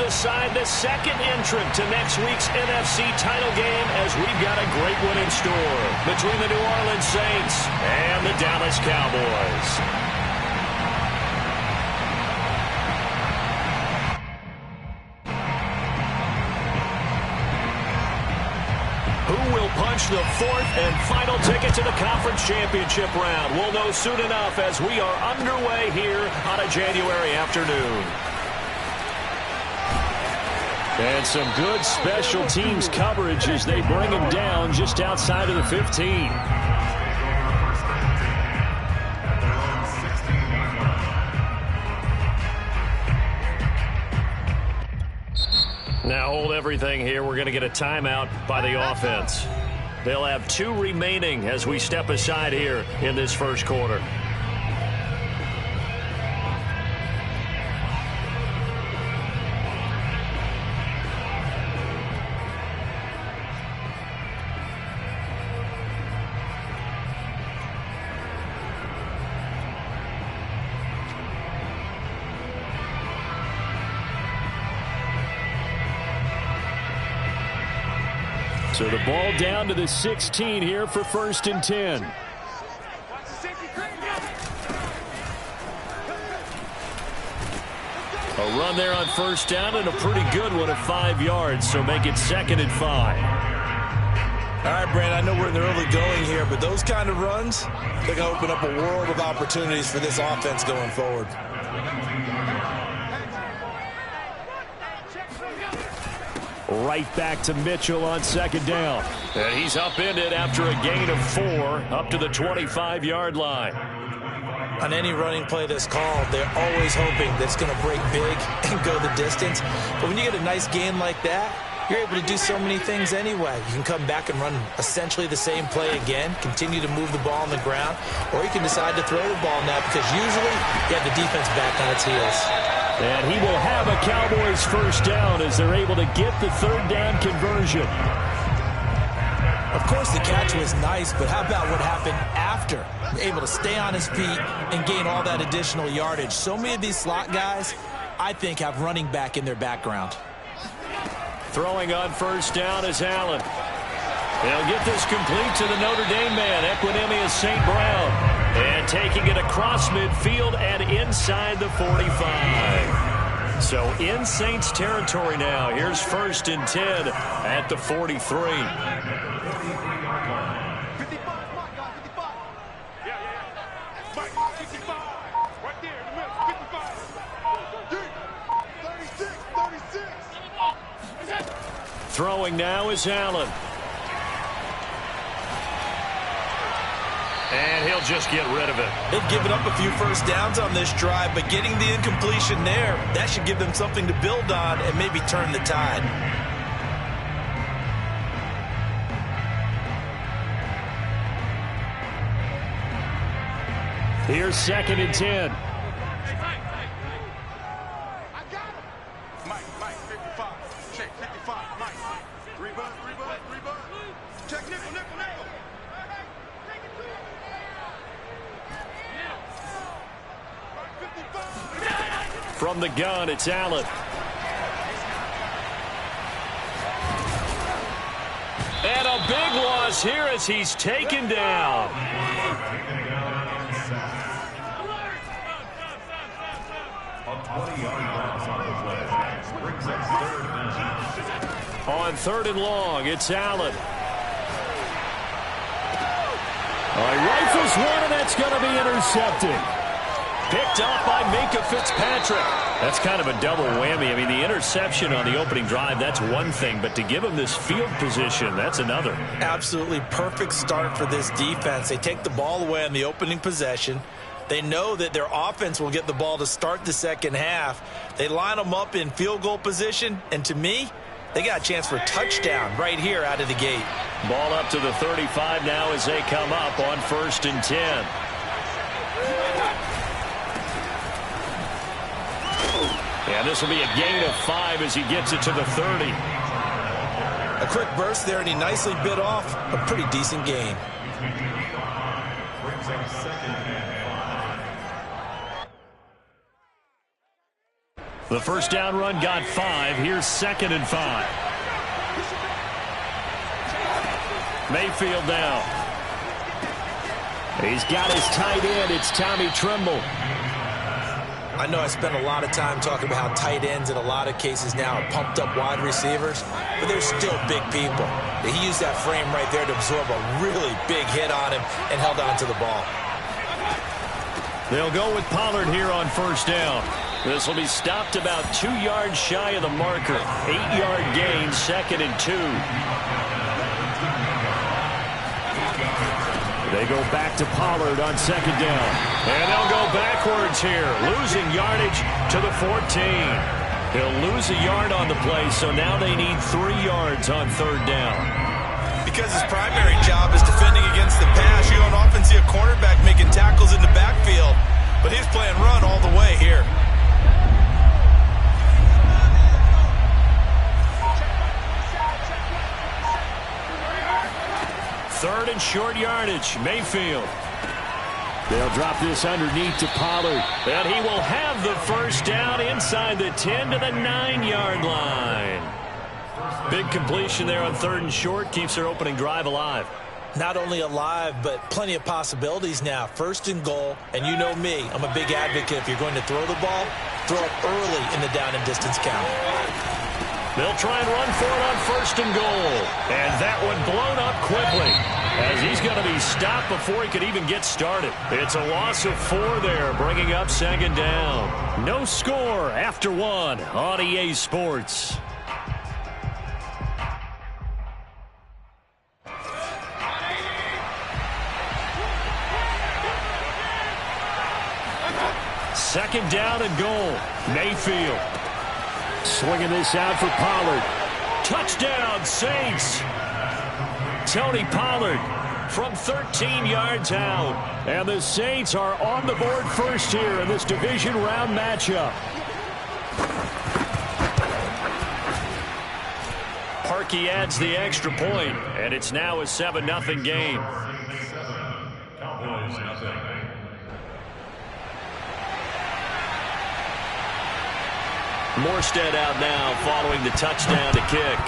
aside the second entrant to next week's NFC title game, as we've got a great one in store between the New Orleans Saints and the Dallas Cowboys. Who will punch the fourth and final ticket to the conference championship round? We'll know soon enough as we are underway here on a January afternoon. And some good special teams coverage as they bring him down just outside of the 15. Now hold everything here. We're going to get a timeout by the offense. They'll have 2 remaining as we step aside here in this first quarter. So the ball down to the 16 here for 1st and 10. A run there on 1st down and a pretty good one at 5 yards, so make it 2nd and 5. All right, Brand, I know we're in the early going here, but those kind of runs, they're going to open up a world of opportunities for this offense going forward. Right back to Mitchell on 2nd down. And he's upended after a gain of 4 up to the 25-yard line. On any running play that's called, they're always hoping that it's going to break big and go the distance. But when you get a nice gain like that, you're able to do so many things anyway. You can come back and run essentially the same play again, continue to move the ball on the ground, or you can decide to throw the ball now because usually you have the defense back on its heels. And he will have a Cowboys 1st down as they're able to get the 3rd down conversion. Of course, the catch was nice, but how about what happened after? Able to stay on his feet and gain all that additional yardage. So many of these slot guys, I think, have running back in their background. Throwing on 1st down is Allen. They'll get this complete to the Notre Dame man, Equinemius St. Brown. And taking it across midfield and inside the 45. So in Saints territory now. Here's 1st and 10 at the 43. Throwing now is Allen. And he'll just get rid of it. They've given up a few 1st downs on this drive, but getting the incompletion there, that should give them something to build on and maybe turn the tide. Here's 2nd and 10. From the gun, it's Allen. And a big loss here as he's taken down. On 3rd and long, it's Allen. He rifles one, and that's going to be intercepted. Picked off by Minkah Fitzpatrick. That's kind of a double whammy. I mean, the interception on the opening drive, that's one thing. But to give him this field position, that's another. Absolutely perfect start for this defense. They take the ball away on the opening possession. They know that their offense will get the ball to start the 2nd half. They line them up in field goal position. And to me, they got a chance for a touchdown right here out of the gate. Ball up to the 35 now as they come up on 1st and 10. And this will be a gain of 5 as he gets it to the 30. A quick burst there, and he nicely bit off a pretty decent gain. Brings up 2nd and The first down run got 5. Here's 2nd and 5. Mayfield now. He's got his tight end. It's Tommy Tremble. I know I spent a lot of time talking about how tight ends in a lot of cases now are pumped up wide receivers, but they're still big people. He used that frame right there to absorb a really big hit on him and held on to the ball. They'll go with Pollard here on first down. This will be stopped about 2 yards shy of the marker. 8-yard gain, 2nd and 2. They go back to Pollard on 2nd down. And they'll go backwards here, losing yardage to the 14. He'll lose a yard on the play, so now they need 3 yards on 3rd down. Because his primary job is defending against the pass, you don't often see a cornerback making tackles in the backfield. But he's playing run all the way here. Third and short yardage, Mayfield. They'll drop this underneath to Pollard. And he will have the first down inside the 10 to the 9-yard line. Big completion there on 3rd and short. Keeps their opening drive alive. Not only alive, but plenty of possibilities now. 1st and goal, and you know me, I'm a big advocate. If you're going to throw the ball, throw it early in the down and distance count. They'll try and run for it on 1st and goal. And that one blown up quickly, as he's going to be stopped before he could even get started. It's a loss of 4 there, bringing up 2nd down. No score after 1 on EA Sports. Second down and goal. Mayfield swinging this out for Pollard. Touchdown, Saints. Tony Pollard from 13 yards out. And the Saints are on the board first here in this division round matchup. Parkey adds the extra point, and it's now a 7-0 game. Morstead out now following the touchdown to kick.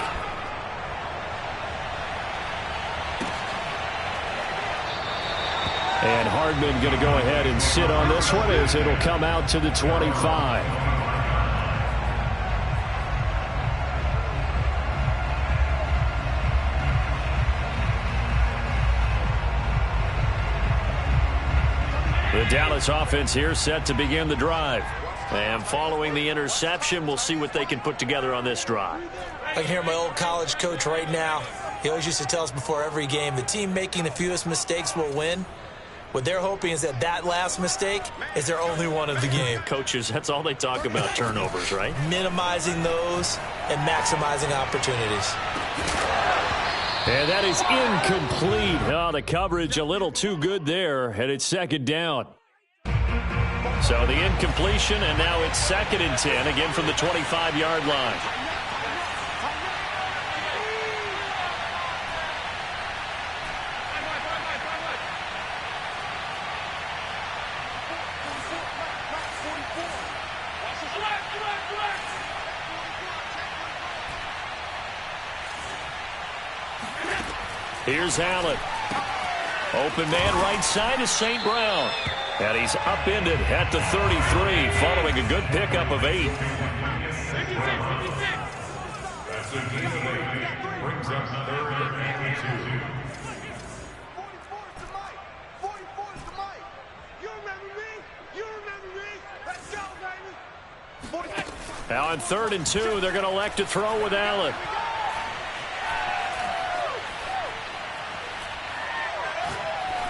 And Hardman going to go ahead and sit on this one as it'll come out to the 25. The Dallas offense here set to begin the drive. And following the interception, we'll see what they can put together on this drive. I can hear my old college coach right now. He always used to tell us before every game, the team making the fewest mistakes will win. What they're hoping is that that last mistake is their only one of the game. Coaches, that's all they talk about, turnovers, right? Minimizing those and maximizing opportunities. And that is incomplete. Oh, the coverage a little too good there, and it's 2nd down. So the incompletion, and now it's 2nd and 10, again from the 25-yard line. Here's Allen. Open man right side is St. Brown. And he's upended at the 33 following a good pickup of 8. Now on 3rd and 2, they're going to elect to throw with Allen.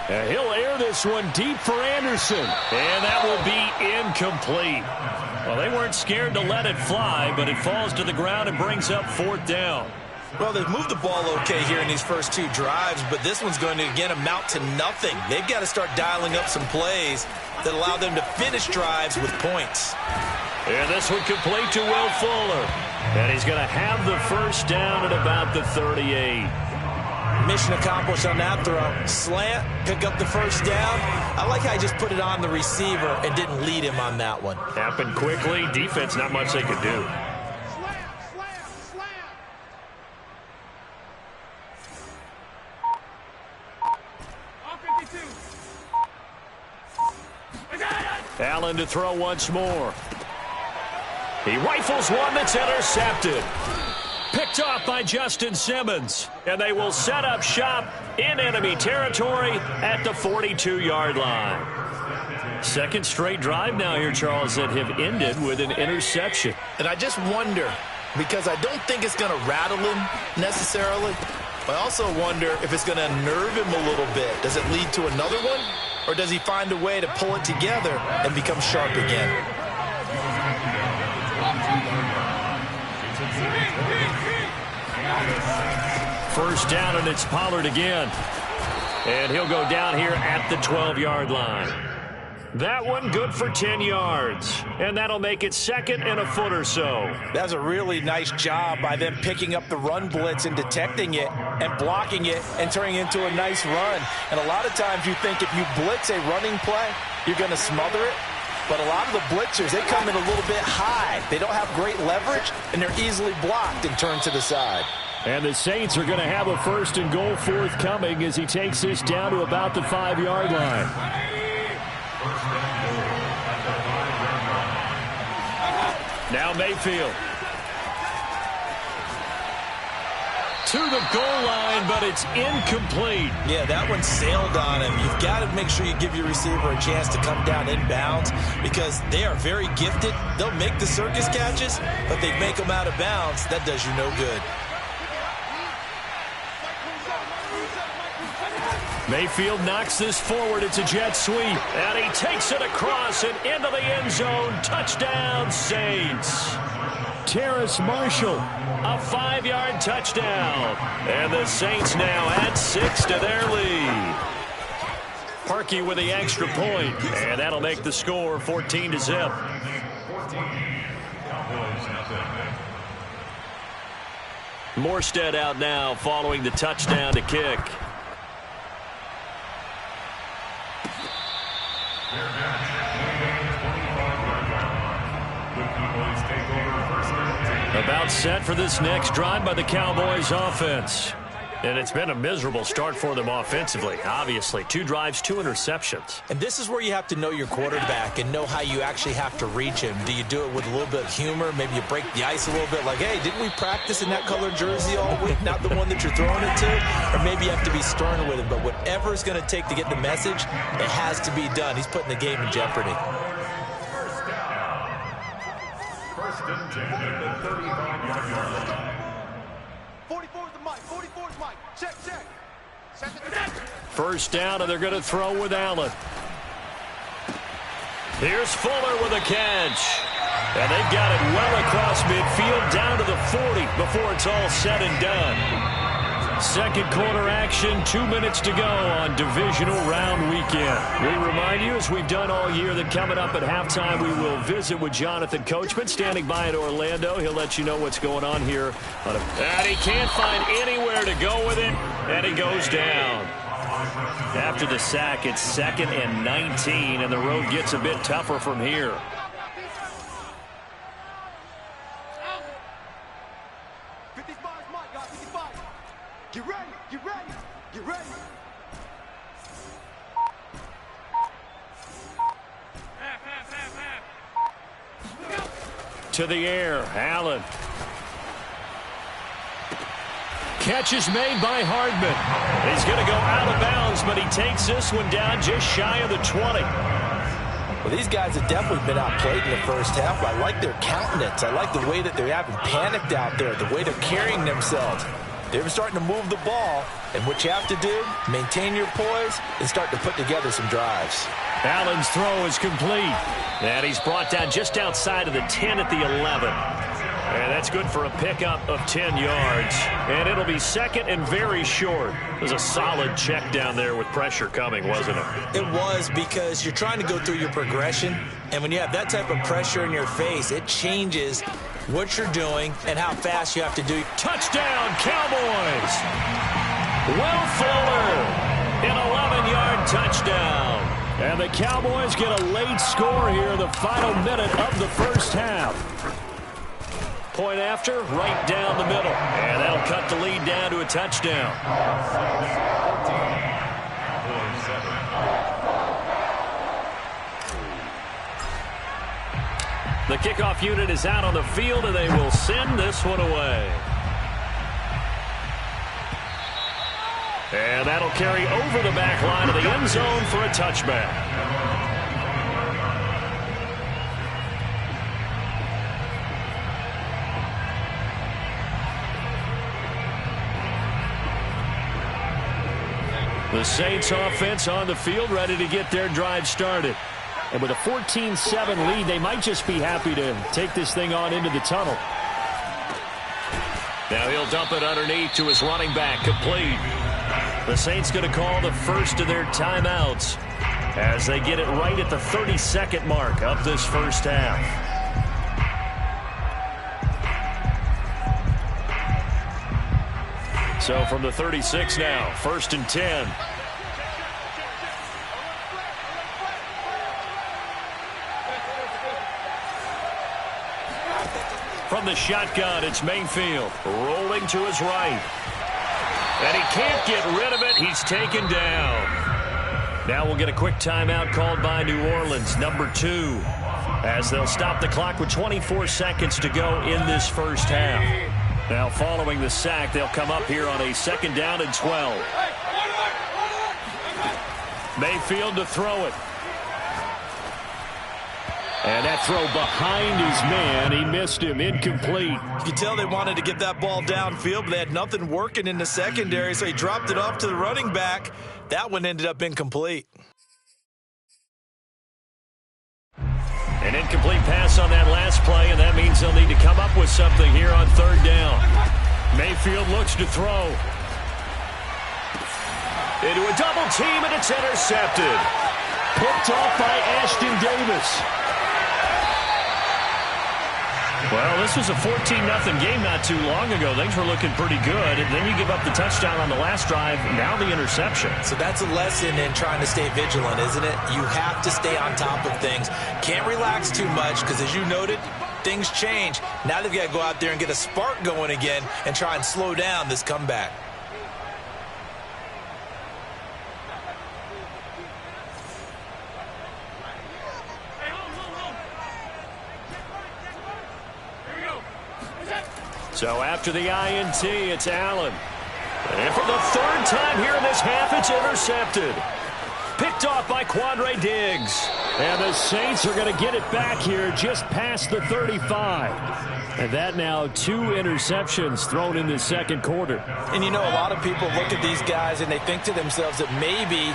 And he'll air this one deep for Anderson. And that will be incomplete. Well, they weren't scared to let it fly, but it falls to the ground and brings up 4th down. Well, they've moved the ball okay here in these first 2 drives, but this one's going to, again, amount to nothing. They've got to start dialing up some plays that allow them to finish drives with points. And this one complete to Will Fuller. And he's going to have the first down at about the 38. Mission accomplished on that throw. Slant, pick up the first down. I like how he just put it on the receiver and didn't lead him on that one. Happened quickly. Defense, not much they could do. Allen to throw once more. He rifles one that's intercepted. Picked off by Justin Simmons. And they will set up shop in enemy territory at the 42-yard line. Second straight drive now here, Charles, that have ended with an interception. And I just wonder, because I don't think it's going to rattle him necessarily, but I also wonder if it's going to nerve him a little bit. Does it lead to another one? Or does he find a way to pull it together and become sharp again? First down, and it's Pollard again. And he'll go down here at the 12-yard line. That one good for 10 yards. And that'll make it second and a foot or so. That's a really nice job by them picking up the run blitz and detecting it and blocking it and turning it into a nice run. And a lot of times you think if you blitz a running play, you're going to smother it. But a lot of the blitzers, they come in a little bit high. They don't have great leverage, and they're easily blocked and turned to the side. And the Saints are going to have a first and goal forthcoming as he takes this down to about the 5-yard line. Now Mayfield. To the goal line, but it's incomplete. Yeah, that one sailed on him. You've got to make sure you give your receiver a chance to come down inbounds because they are very gifted. They'll make the circus catches, but they make them out of bounds. That does you no good. Mayfield knocks this forward. It's a jet sweep. And he takes it across and into the end zone. Touchdown, Saints. Terrace Marshall, a 5-yard touchdown. And the Saints now add 6 to their lead. Parkey with the extra point. And that'll make the score 14-0. Morstead out now following the touchdown to kick. About set for this next drive by the Cowboys offense. And it's been a miserable start for them offensively. Obviously, 2 drives, 2 interceptions. And this is where you have to know your quarterback and know how you actually have to reach him. Do you do it with a little bit of humor? Maybe you break the ice a little bit like, hey, didn't we practice in that colored jersey all week? Not the one that you're throwing it to? Or maybe you have to be sterner with him. But whatever it's going to take to get the message, it has to be done. He's putting the game in jeopardy. First and 10 at the 35-yard line. 44 is the mic. 44 is mic. Check. First down, and they're going to throw with Allen. Here's Fuller with a catch. And they've got it well across midfield down to the 40 before it's all said and done. Second quarter action, 2 minutes to go on divisional round weekend. We remind you, as we've done all year, that coming up at halftime, we will visit with Jonathan Coachman standing by in Orlando. He'll let you know what's going on here. And he can't find anywhere to go with it, and he goes down. After the sack, it's 2nd and 19, and the road gets a bit tougher from here. Get ready. To the air, Allen. Catch is made by Hardman. He's going to go out of bounds, but he takes this one down just shy of the 20. Well, these guys have definitely been outplayed in the first half. I like their countenance. I like the way that they haven't panicked out there, the way they're carrying themselves. They're starting to move the ball, and what you have to do, maintain your poise and start to put together some drives. Allen's throw is complete, and he's brought down just outside of the 10 at the 11. And that's good for a pickup of 10 yards. And it'll be second and very short. It was a solid check down there with pressure coming, wasn't it? It was, because you're trying to go through your progression. And when you have that type of pressure in your face, it changes what you're doing and how fast you have to do. Touchdown, Cowboys! Will Fuller, an 11-yard touchdown. And the Cowboys get a late score here in the final minute of the first half. Point after, right down the middle. And that'll cut the lead down to a touchdown. The kickoff unit is out on the field, and they will send this one away. And that'll carry over the back line of the end zone for a touchback. The Saints offense on the field, ready to get their drive started. And with a 14-7 lead, they might just be happy to take this thing on into the tunnel. Now he'll dump it underneath to his running back, complete. The Saints going to call the first of their timeouts as they get it right at the 30-second mark of this first half. So from the 36 now, 1st and 10. From the shotgun, it's Mayfield rolling to his right. And he can't get rid of it. He's taken down. Now we'll get a quick timeout called by New Orleans, number 2, as they'll stop the clock with 24 seconds to go in this first half. Now following the sack, they'll come up here on a 2nd down and 12. Mayfield to throw it. And that throw behind his man, he missed him, incomplete. You can tell they wanted to get that ball downfield, but they had nothing working in the secondary, so he dropped it off to the running back. That one ended up incomplete. An incomplete pass on that last play, and that means they'll need to come up with something here on 3rd down. Mayfield looks to throw. Into a double team, and it's intercepted. Picked off by Ashton Davis. Well, this was a 14-0 game not too long ago. Things were looking pretty good. And then you give up the touchdown on the last drive, now the interception. So that's a lesson in trying to stay vigilant, isn't it? You have to stay on top of things. Can't relax too much because, as you noted, things change. Now they've got to go out there and get a spark going again and try and slow down this comeback. So after the INT, it's Allen. And for the 3rd time here in this half, it's intercepted. Picked off by Quandre Diggs. And the Saints are going to get it back here just past the 35. And that now 2 interceptions thrown in the 2nd quarter. And you know, a lot of people look at these guys and they think to themselves that maybe,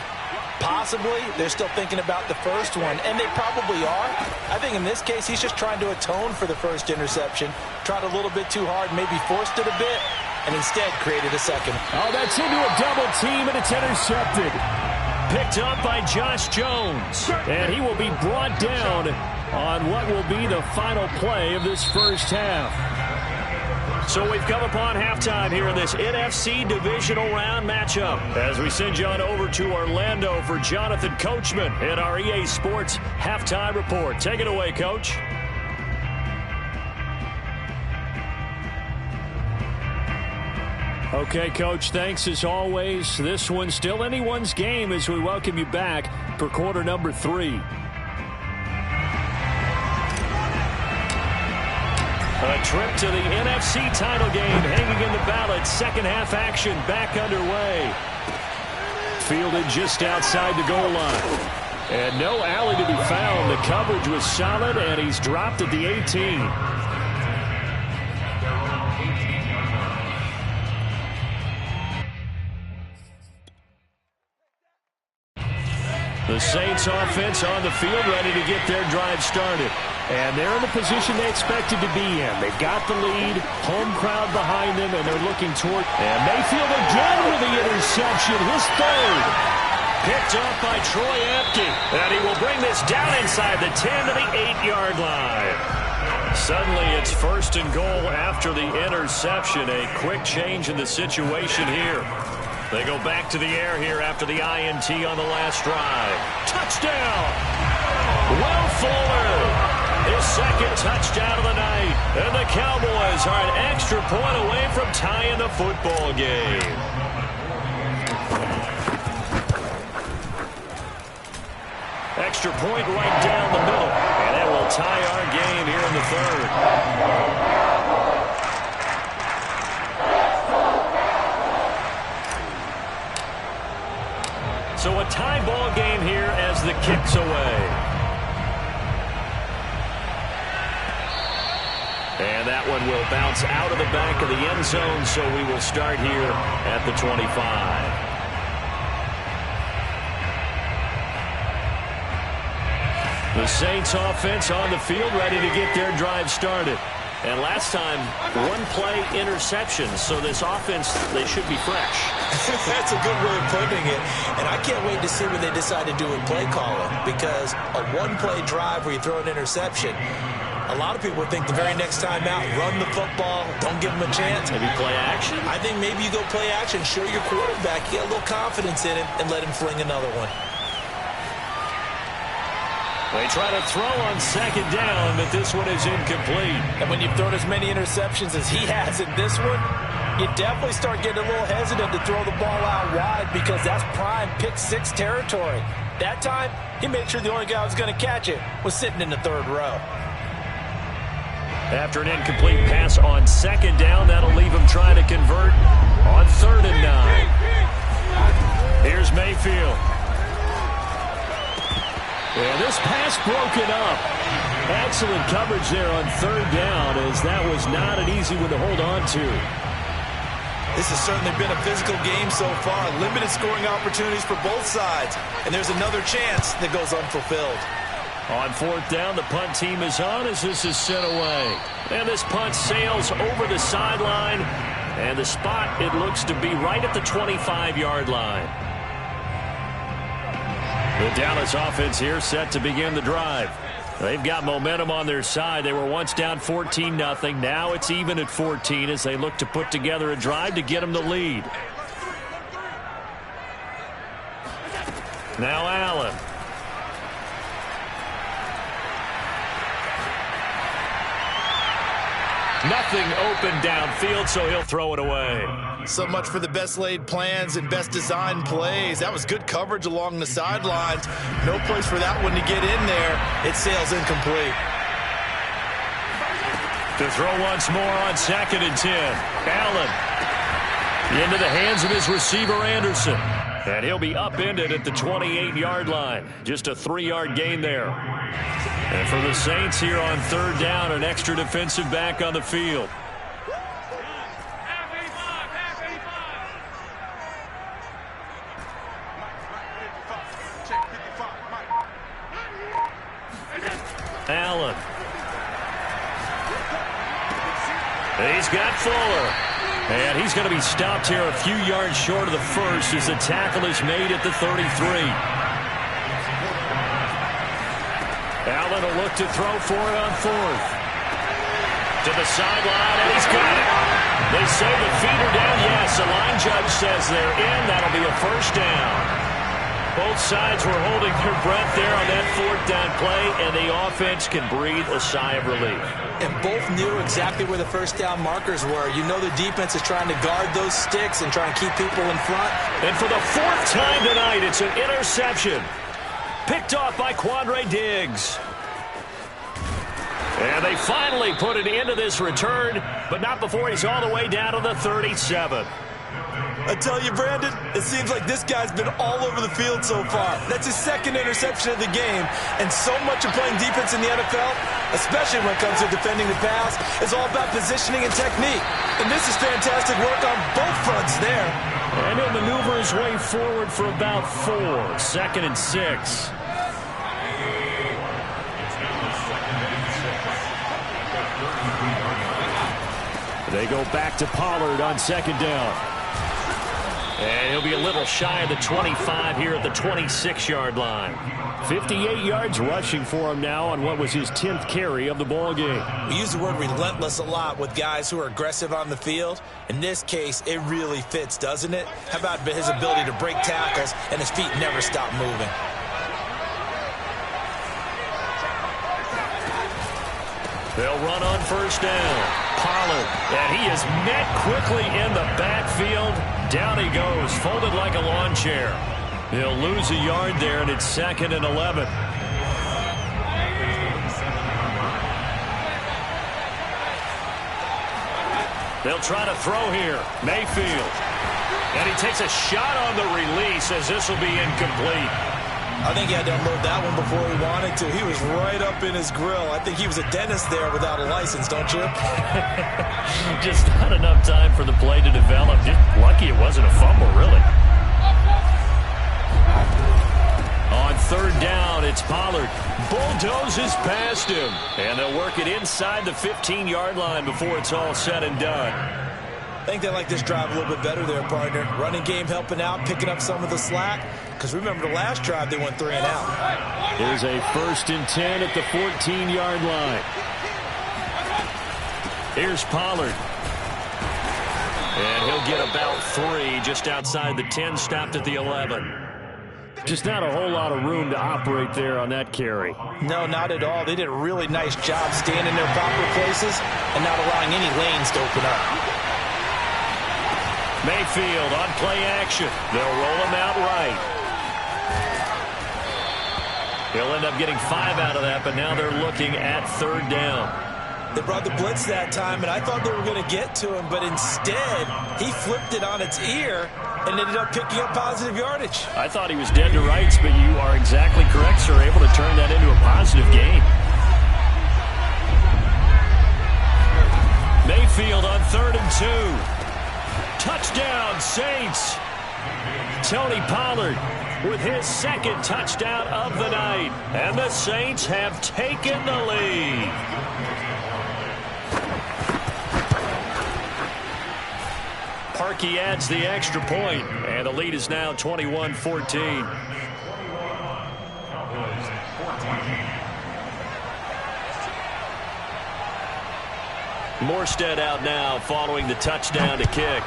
possibly, they're still thinking about the first one. And they probably are. I think in this case, he's just trying to atone for the first interception. Tried a little bit too hard, maybe forced it a bit, and instead created a second. Oh, that's into a double team, and it's intercepted. Picked up by Josh Jones. And he will be brought down on what will be the final play of this first half. So we've come upon halftime here in this NFC Divisional Round matchup as we send you on over to Orlando for Jonathan Coachman in our EA Sports Halftime Report. Take it away, Coach. Okay, Coach, thanks as always. This one's still anyone's game as we welcome you back for quarter number 3. A trip to the NFC title game hanging in the balance. 2nd half action back underway. Fielded just outside the goal line. And no alley to be found. The coverage was solid, and he's dropped at the 18. The Saints offense on the field ready to get their drive started. And they're in the position they expected to be in. They've got the lead, home crowd behind them, and they're looking toward. And Mayfield again with the interception, his 3rd. Picked off by Troy Apke. And he will bring this down inside the 10 to the 8-yard line. Suddenly it's 1st and goal after the interception. A quick change in the situation here. They go back to the air here after the INT on the last drive. Touchdown! Will Fuller, his second touchdown of the night. And the Cowboys are an extra point away from tying the football game. Extra point right down the middle. And that will tie our game here in the third. So a tie ball game here as the kick's away. And that one will bounce out of the back of the end zone, so we will start here at the 25. The Saints offense on the field, ready to get their drive started. And last time, one-play interception, so this offense, they should be fresh. That's a good way of putting it. And I can't wait to see what they decide to do with play calling, because a one-play drive where you throw an interception, a lot of people think the very next time out, run the football, don't give them a chance. Maybe play action? I think maybe you go play action, show your quarterback, get a little confidence in him, and let him fling another one. They try to throw on second down, but this one is incomplete. And when you've thrown as many interceptions as he has in this one, you definitely start getting a little hesitant to throw the ball out wide, because that's prime pick-6 territory. That time, he made sure the only guy who was going to catch it was sitting in the third row. After an incomplete pass on second down, that'll leave him trying to convert on 3rd and 9. Here's Mayfield. And this pass broken up. Excellent coverage there on 3rd down, as that was not an easy one to hold on to. This has certainly been a physical game so far. Limited scoring opportunities for both sides. And there's another chance that goes unfulfilled. On 4th down, the punt team is on as this is sent away. And this punt sails over the sideline. And the spot, it looks to be right at the 25-yard line. The Dallas offense here set to begin the drive. They've got momentum on their side. They were once down 14-0. Now it's even at 14 as they look to put together a drive to get them the lead. Now Allen. Nothing open downfield, so he'll throw it away. So much for the best laid plans and best designed plays. That was good coverage along the sidelines. No place for that one to get in there. It sails incomplete. To throw once more on 2nd and 10. Allen into the hands of his receiver, Anderson. And he'll be upended at the 28-yard line. Just a 3-yard gain there. And for the Saints here on 3rd down, an extra defensive back on the field. Allen. He's got Fuller. And he's going to be stopped here a few yards short of the first as the tackle is made at the 33. Allen will look to throw for it on 4th. To the sideline, and he's got it. They say the feet are down. Yes, the line judge says they're in. That'll be a 1st down. Both sides were holding their breath there on that 4th down play, and the offense can breathe a sigh of relief. And both knew exactly where the 1st down markers were. You know the defense is trying to guard those sticks and try and keep people in front. And for the 4th time tonight, it's an interception. Picked off by Quandre Diggs. And they finally put an end to this return, but not before he's all the way down to the 37. I tell you, Brandon, it seems like this guy's been all over the field so far. That's his 2nd interception of the game. And so much of playing defense in the NFL, especially when it comes to defending the pass, is all about positioning and technique. And this is fantastic work on both fronts there. And he'll maneuver his way forward for about 4. 2nd and 6. They go back to Pollard on 2nd down. And he'll be a little shy of the 25 here at the 26-yard line. 58 yards rushing for him now on what was his 10th carry of the ball game. We use the word relentless a lot with guys who are aggressive on the field. In this case, it really fits, doesn't it? How about his ability to break tackles and his feet never stop moving? They'll run on first down. Pollard, and he is met quickly in the backfield. Down he goes, folded like a lawn chair. He'll lose a yard there, and it's 2nd and 11. They'll try to throw here. Mayfield. And he takes a shot on the release as this will be incomplete. I think he had to unload that one before he wanted to. He was right up in his grill. I think he was a dentist there without a license, don't you? Just not enough time for the play to develop. Just lucky it wasn't a fumble, really. On third down, it's Pollard. Bulldozes past him. And they'll work it inside the 15-yard line before it's all said and done. I think they like this drive a little bit better there, partner. Running game helping out, picking up some of the slack. Because remember the last drive, they went 3 and out. Here's a 1st and 10 at the 14-yard line. Here's Pollard. And he'll get about 3 just outside the 10, stopped at the 11. Just not a whole lot of room to operate there on that carry. No, not at all. They did a really nice job staying in their proper places and not allowing any lanes to open up. Mayfield on play action. They'll roll him out right. He'll end up getting 5 out of that, but now they're looking at 3rd down. They brought the blitz that time, and I thought they were going to get to him, but instead, he flipped it on its ear and ended up picking up positive yardage. I thought he was dead to rights, but you are exactly correct, sir. Able to turn that into a positive gain. Mayfield on 3rd and 2. Touchdown, Saints. Tony Pollard with his 2nd touchdown of the night. And the Saints have taken the lead. Parkey adds the extra point, and the lead is now 21-14. Morstead out now following the touchdown to kick.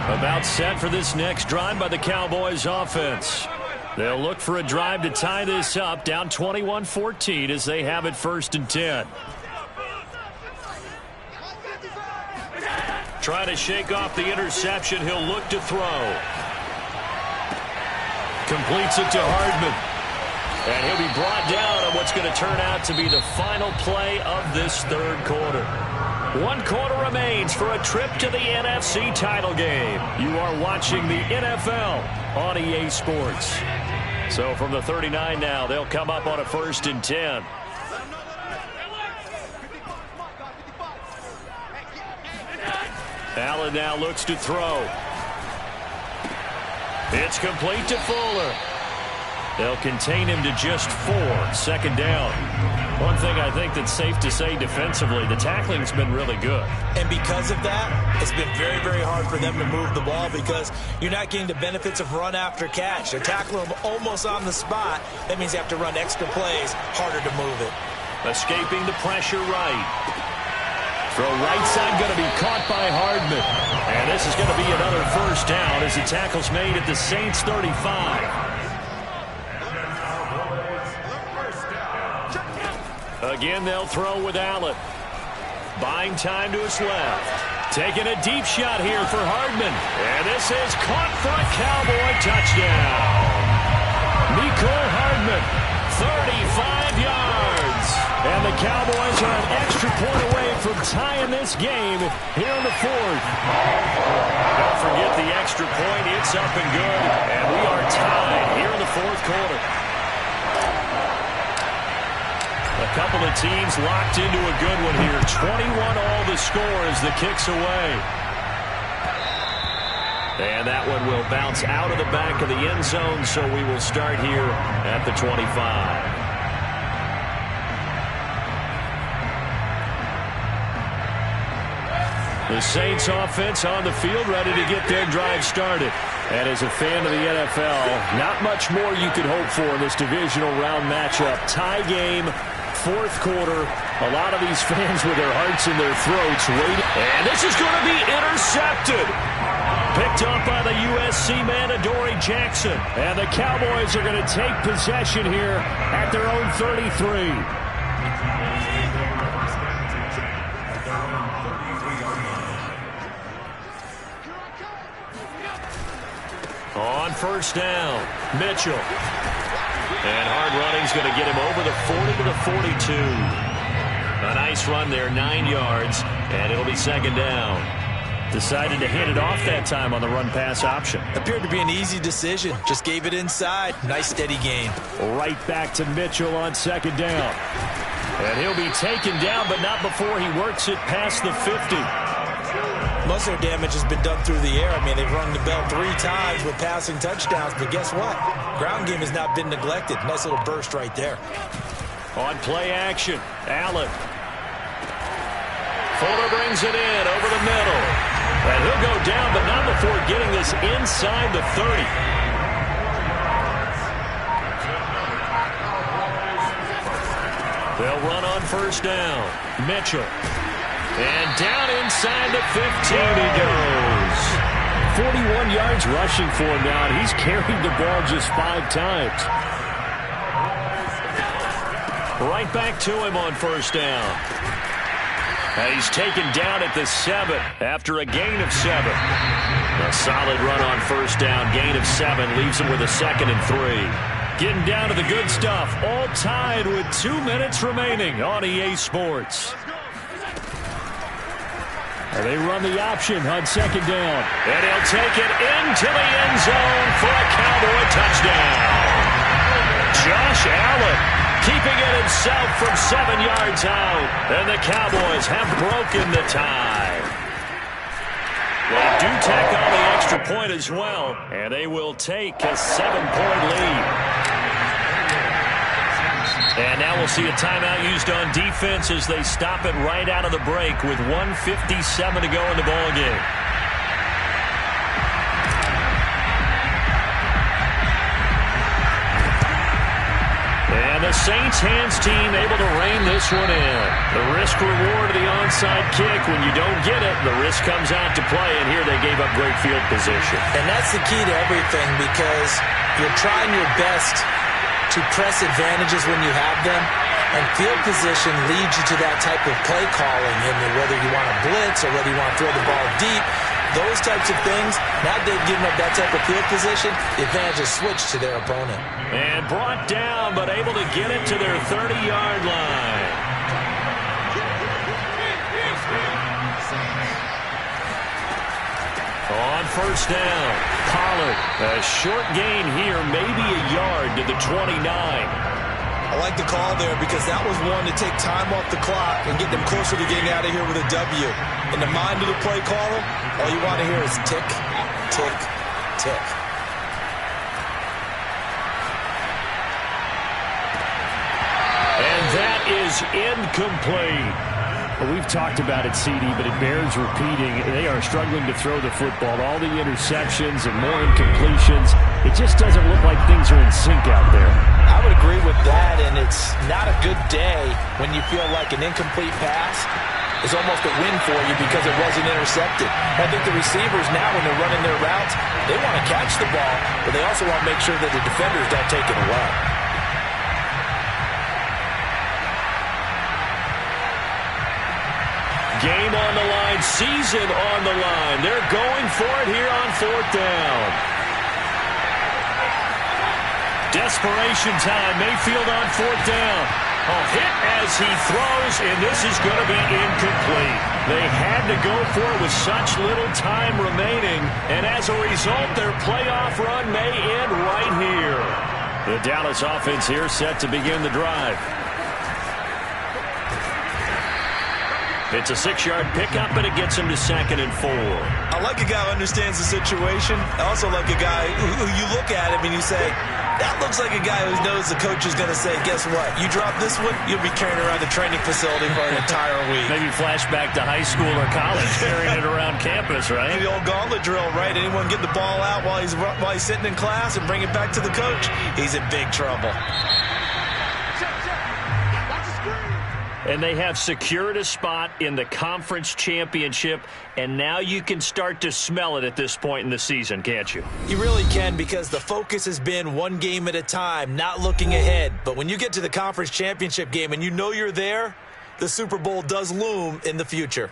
About set for this next drive by the Cowboys offense. They'll look for a drive to tie this up, down 21-14 as they have it 1st and 10. Trying to shake off the interception. He'll look to throw. Completes it to Hardman. And he'll be brought down on what's going to turn out to be the final play of this 3rd quarter. 1 quarter remains for a trip to the NFC title game. You are watching the NFL on EA Sports. So from the 39 now, they'll come up on a 1st and 10. Allen now looks to throw. It's complete to Fuller. They'll contain him to just 4. 2nd down. One thing I think that's safe to say defensively, the tackling's been really good. And because of that, it's been very, very hard for them to move the ball because you're not getting the benefits of run after catch. They're tackling them almost on the spot. That means you have to run extra plays, harder to move it. Escaping the pressure right. Throw right side going to be caught by Hardman. And this is going to be another 1st down as the tackle's made at the Saints 35. Again, they'll throw with Allen. Buying time to his left. Taking a deep shot here for Hardman. And this is caught for a Cowboy touchdown. Mecole Hardman, 35 yards. And the Cowboys are an extra point away from tying this game here in the 4th. Don't forget the extra point. It's up and good. And we are tied here in the 4th quarter. A couple of teams locked into a good one here. 21 all the score as the kick's away. And that one will bounce out of the back of the end zone, so we will start here at the 25. The Saints offense on the field, ready to get their drive started. And as a fan of the NFL, not much more you could hope for in this divisional round matchup. Tie game, fourth quarter. A lot of these fans with their hearts in their throats waiting. And this is going to be intercepted. Picked up by the USC man, Adoree Jackson. And the Cowboys are going to take possession here at their own 33. On first down, Mitchell. And hard running's going to get him over the 40 to the 42. A nice run there, 9 yards, and it'll be second down. Decided to hand it off that time on the run-pass option. Appeared to be an easy decision. Just gave it inside. Nice steady gain. Right back to Mitchell on second down. And he'll be taken down, but not before he works it past the 50. Most of their damage has been done through the air. I mean, they've rung the bell 3 times with passing touchdowns, but guess what? Ground game has not been neglected. Nice little burst right there. On play action, Allen. Fuller brings it in over the middle. And he'll go down, but not before getting this inside the 30. They'll run on first down. Mitchell. And down inside the 15 he goes. 41 yards rushing for him now, and he's carried the ball just 5 times. Right back to him on first down. And he's taken down at the 7 after a gain of 7. A solid run on first down. Gain of 7 leaves him with a 2nd and 3. Getting down to the good stuff. All tied with 2 minutes remaining on EA Sports. And they run the option on second down. And he'll take it into the end zone for a Cowboy touchdown. Josh Allen keeping it himself from 7 yards out. And the Cowboys have broken the tie. They do tack on the extra point as well. And they will take a 7-point lead. And now we'll see a timeout used on defense as they stop it right out of the break with 1:57 to go in the ballgame. And the Saints hands team able to rein this one in. The risk reward of the onside kick. When you don't get it, the risk comes out to play, and here they gave up great field position. And that's the key to everything, because you're trying your best to press advantages when you have them, and field position leads you to that type of play calling, and whether you want to blitz or whether you want to throw the ball deep, those types of things. Now they've given up that type of field position, the advantage is switched to their opponent. And brought down, but able to get it to their 30-yard line. On first down, Pollard. A short gain here, maybe a yard to the 29. I like the call there because that was one to take time off the clock and get them closer to getting out of here with a W. In the mind of the play caller, all you want to hear is tick, tick, tick. And that is incomplete. We've talked about it, CD, but it bears repeating. They are struggling to throw the football. All the interceptions and more incompletions. It just doesn't look like things are in sync out there. I would agree with that, and it's not a good day when you feel like an incomplete pass is almost a win for you because it wasn't intercepted. I think the receivers now, when they're running their routes, they want to catch the ball, but they also want to make sure that the defenders don't take it away. Game on the line, season on the line. They're going for it here on fourth down. Desperation time. Mayfield on fourth down. A hit as he throws, and this is going to be incomplete. They had to go for it with such little time remaining, and as a result, their playoff run may end right here. The Dallas offense here set to begin the drive. It's a 6-yard pickup, and it gets him to 2nd and 4. I like a guy who understands the situation. I also like a guy who you look at him and you say, that looks like a guy who knows the coach is going to say, guess what? You drop this one, you'll be carrying around the training facility for an entire week. Maybe flashback to high school or college, carrying it around campus, right? The old gauntlet drill, right? Anyone get the ball out while he's sitting in class and bring it back to the coach? He's in big trouble. And they have secured a spot in the conference championship, and now you can start to smell it at this point in the season, can't you? You really can, because the focus has been one game at a time, not looking ahead. But when you get to the conference championship game and you know you're there, the Super Bowl does loom in the future.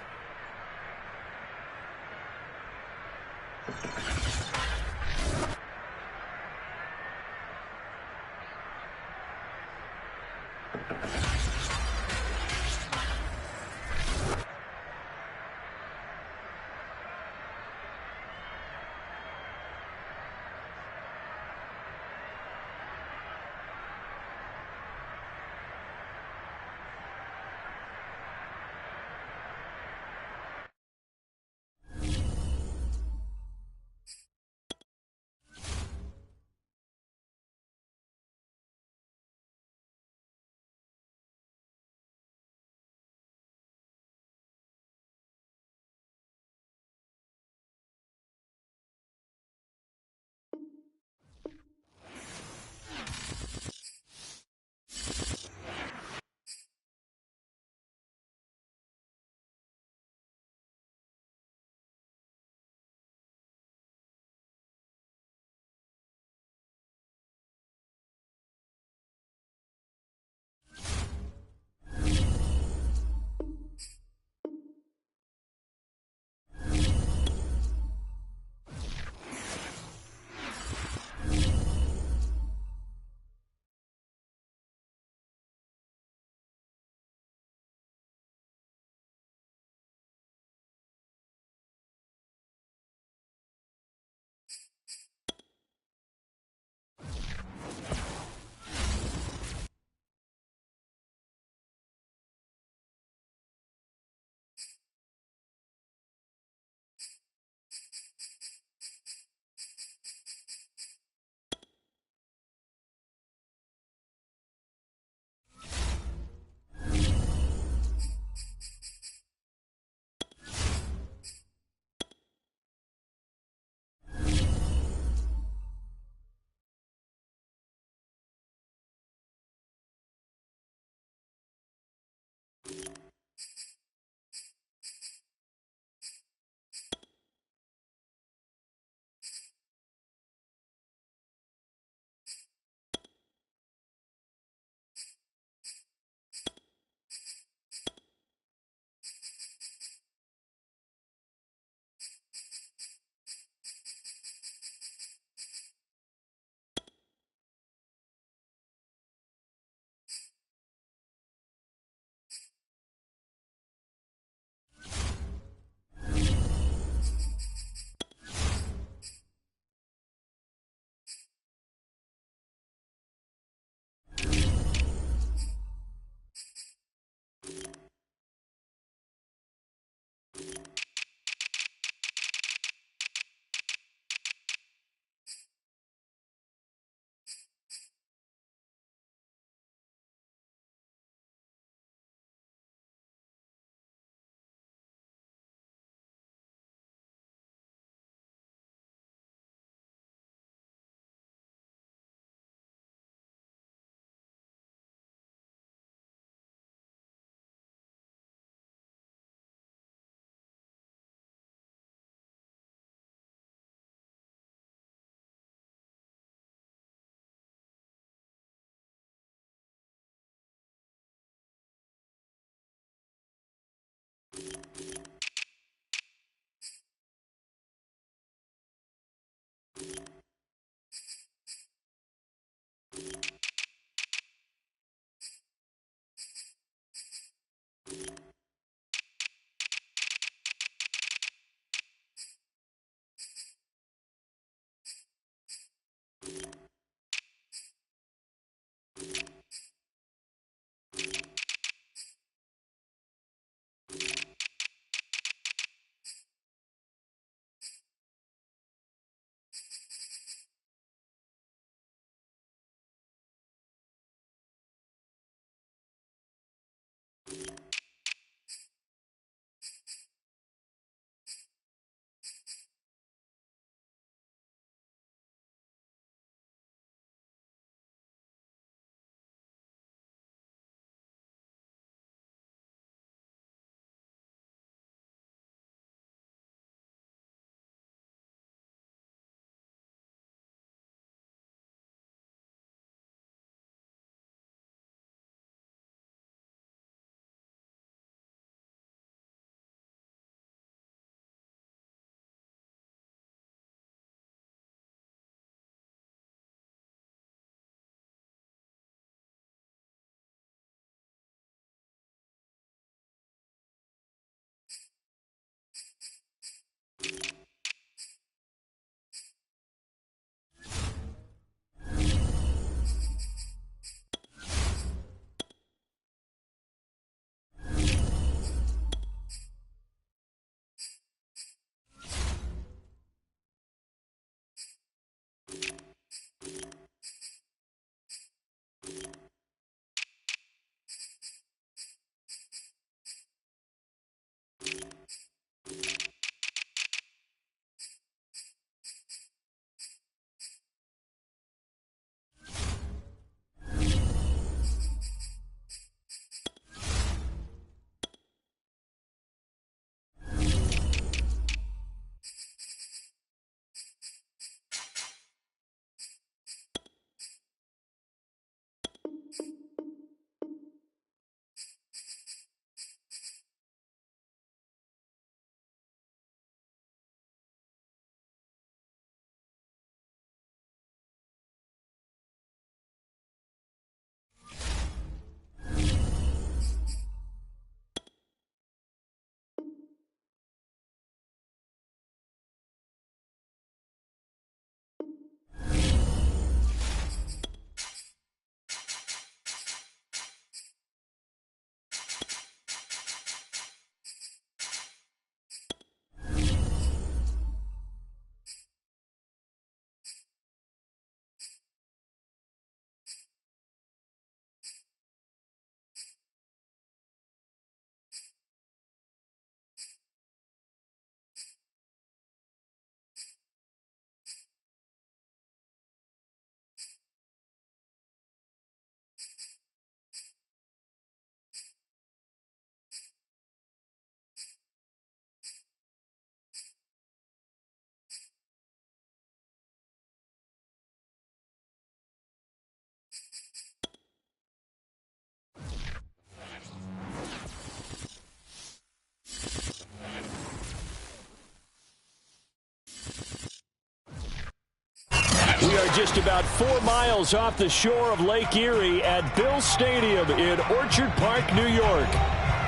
just about 4 miles off the shore of Lake Erie at Bill Stadium in Orchard Park, New York.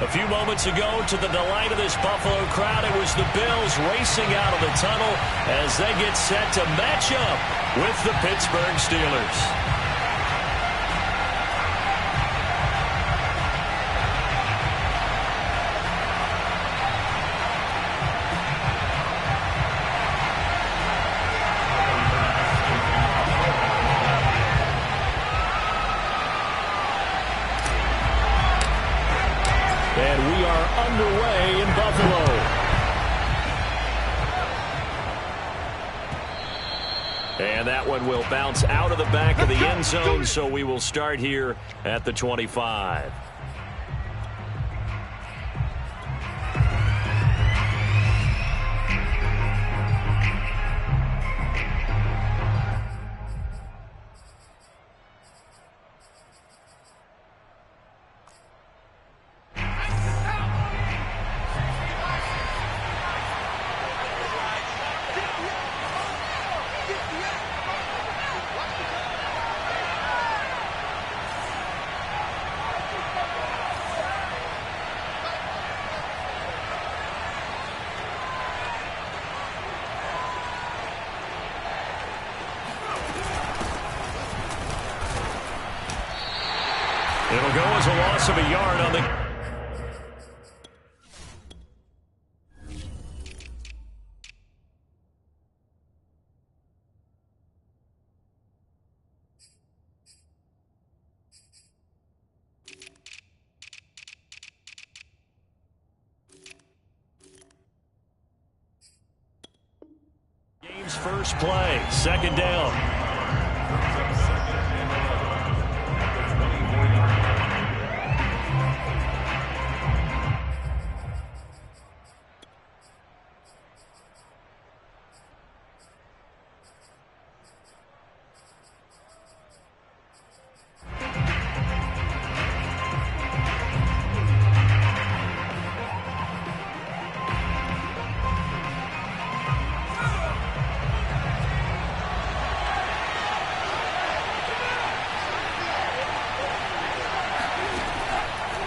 A few moments ago, to the delight of this Buffalo crowd, it was the Bills racing out of the tunnel as they get set to match up with the Pittsburgh Steelers. And we are underway in Buffalo. And that one will bounce out of the back of the end zone, so we will start here at the 25. It'll go as a loss of a yard on the... Game's first play, second down.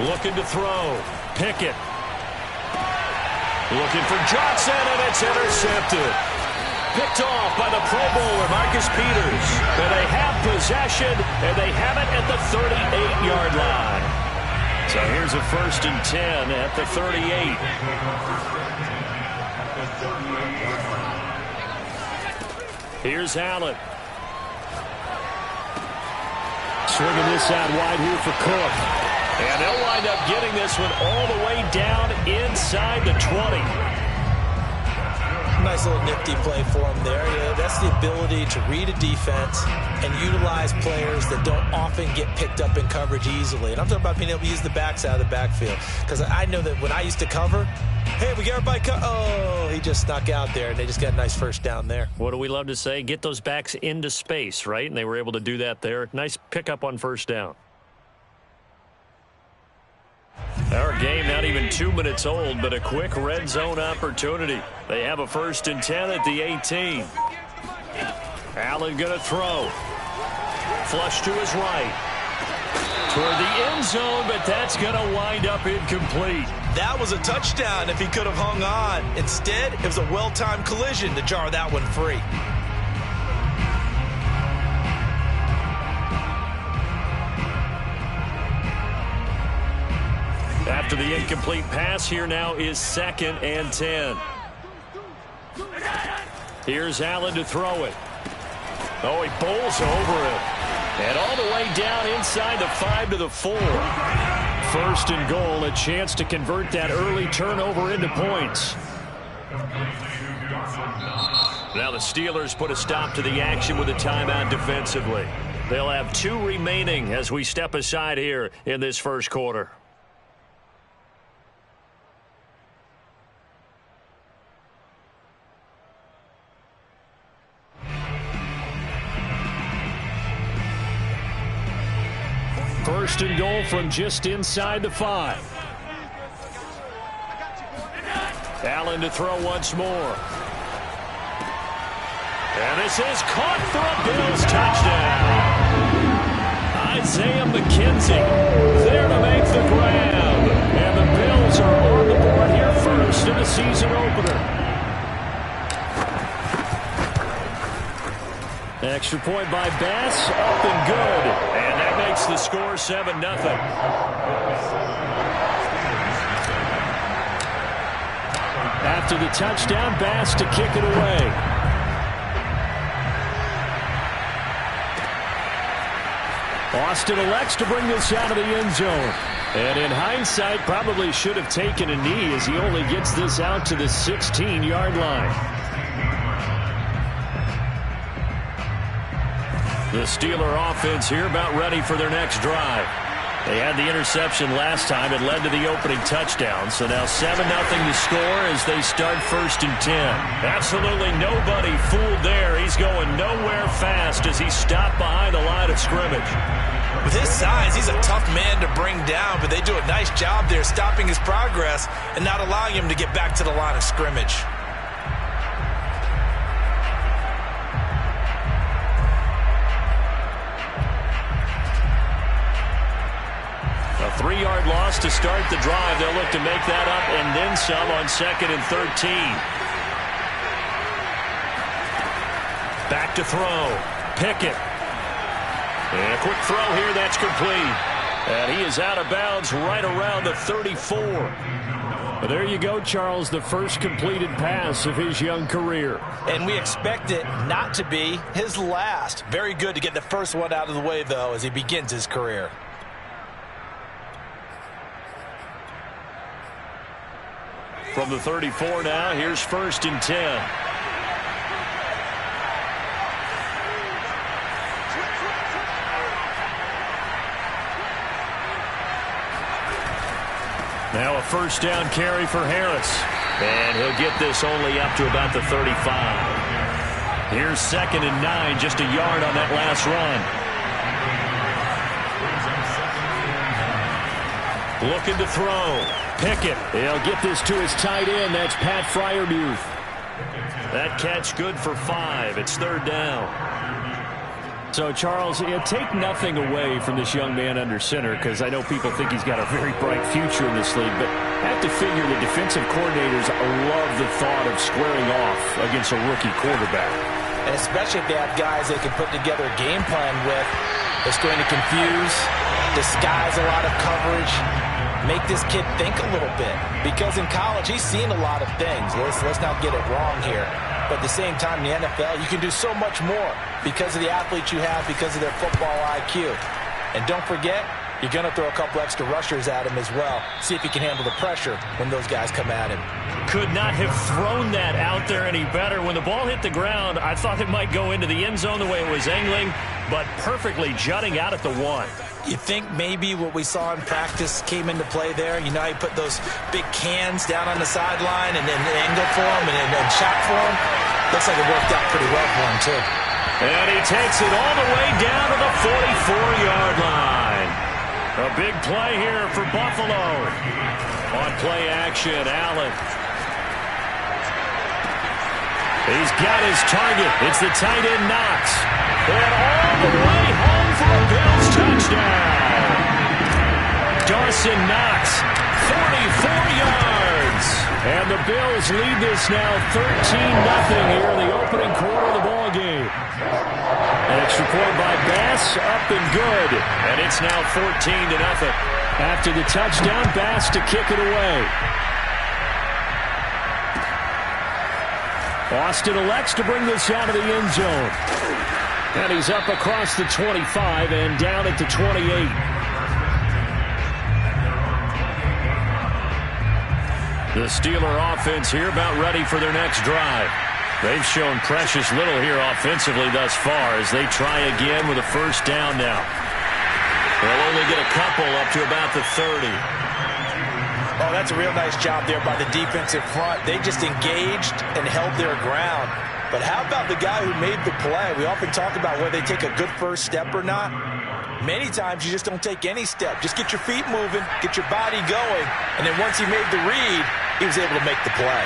Looking to throw. Pickett. Looking for Johnson, and it's intercepted. Picked off by the Pro Bowler, Marcus Peters. And they have possession, and they have it at the 38-yard line. So here's a 1st and 10 at the 38. Here's Allen. Swinging this out wide here for Cook. And they'll wind up getting this one all the way down inside the 20. Nice little nifty play for him there. Yeah, that's the ability to read a defense and utilize players that don't often get picked up in coverage easily. And I'm talking about being able to use the backs out of the backfield. Because I know that when I used to cover, hey, we got everybody oh, he just snuck out there, and they just got a nice first down there. What do we love to say? Get those backs into space, right? And they were able to do that there. Nice pickup on first down. Our game not even 2 minutes old, but a quick red zone opportunity. They have a 1st and 10 at the 18. Allen going to throw. Flush to his right. Toward the end zone, but that's going to wind up incomplete. That was a touchdown if he could have hung on. Instead, it was a well-timed collision to jar that one free. After the incomplete pass, here now is 2nd and 10. Here's Allen to throw it. Oh, he bowls over it. And all the way down inside the 5 to the 4. 1st and goal, a chance to convert that early turnover into points. Now the Steelers put a stop to the action with a timeout defensively. They'll have 2 remaining as we step aside here in this first quarter. First and goal from just inside the 5. Allen to throw once more. And this is caught for a Bills touchdown. Isaiah McKenzie there to make the grab. And the Bills are on the board here first in the season opener. Extra point by Bass, up and good. And that makes the score 7-0. After the touchdown, Bass to kick it away. Austin elects to bring this out of the end zone. And in hindsight, probably should have taken a knee as he only gets this out to the 16-yard line. The Steeler offense here about ready for their next drive. They had the interception last time. It led to the opening touchdown. So now 7-0 the score as they start 1st and 10. Absolutely nobody fooled there. He's going nowhere fast as he's stopped behind the line of scrimmage. With his size, he's a tough man to bring down, but they do a nice job there stopping his progress and not allowing him to get back to the line of scrimmage. A 3-yard loss to start the drive. They'll look to make that up and then some on 2nd and 13. Back to throw. Pickett. And a quick throw here, that's complete. And he is out of bounds right around the 34. Well, there you go, Charles, the first completed pass of his young career. And we expect it not to be his last. Very good to get the first one out of the way, though, as he begins his career. From the 34 now, here's 1st and 10. Now a 1st down carry for Harris. And he'll get this only up to about the 35. Here's 2nd and 9, just a yard on that last run. Looking to throw. Pickett. He'll get this to his tight end. That's Pat Freiermuth. That catch good for 5. It's 3rd down. So, Charles, take nothing away from this young man under center, because I know people think he's got a very bright future in this league, but I have to figure the defensive coordinators love the thought of squaring off against a rookie quarterback. And especially if they have guys they can put together a game plan with that's going to confuse, disguise a lot of coverage, make this kid think a little bit. Because in college, he's seen a lot of things. Let's not get it wrong here. But at the same time, in the NFL, you can do so much more because of the athletes you have, because of their football IQ. And don't forget, you're going to throw a couple extra rushers at him as well. See if he can handle the pressure when those guys come at him. Could not have thrown that out there any better. When the ball hit the ground, I thought it might go into the end zone the way it was angling, but perfectly jutting out at the 1. You think maybe what we saw in practice came into play there? You know, he put those big cans down on the sideline and then angled for him and shot for him. Looks like it worked out pretty well for him, too. And he takes it all the way down to the 44-yard line. A big play here for Buffalo. On play action, Allen. He's got his target. It's the tight end Knox. And all the way home for a Bills touchdown. Dawson Knox, 44 yards. And the Bills lead this now 13-0 here in the opening quarter of the ball game. Extra point by Bass, up and good. And it's now 14-0. After the touchdown, Bass to kick it away. Austin elects to bring this out of the end zone. And he's up across the 25 and down at the 28. The Steeler offense here about ready for their next drive. They've shown precious little here offensively thus far as they try again with a 1st down now. They'll only get a couple up to about the 30. Oh, that's a real nice job there by the defensive front. They just engaged and held their ground. But how about the guy who made the play? We often talk about whether they take a good first step or not. Many times you just don't take any step. Just get your feet moving, get your body going, and then once he made the read, he was able to make the play.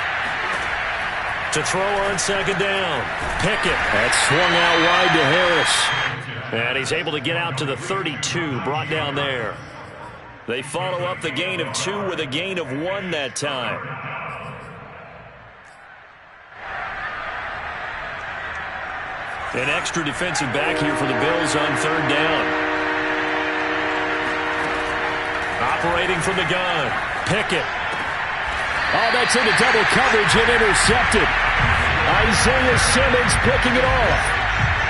To throw on second down. Pickett. That's swung out wide to Harris. And he's able to get out to the 32, brought down there. They follow up the gain of 2 with a gain of 1 that time. An extra defensive back here for the Bills on third down. Operating from the gun. Pickett. Oh, that's into double coverage and intercepted. Isaiah Simmons picking it off.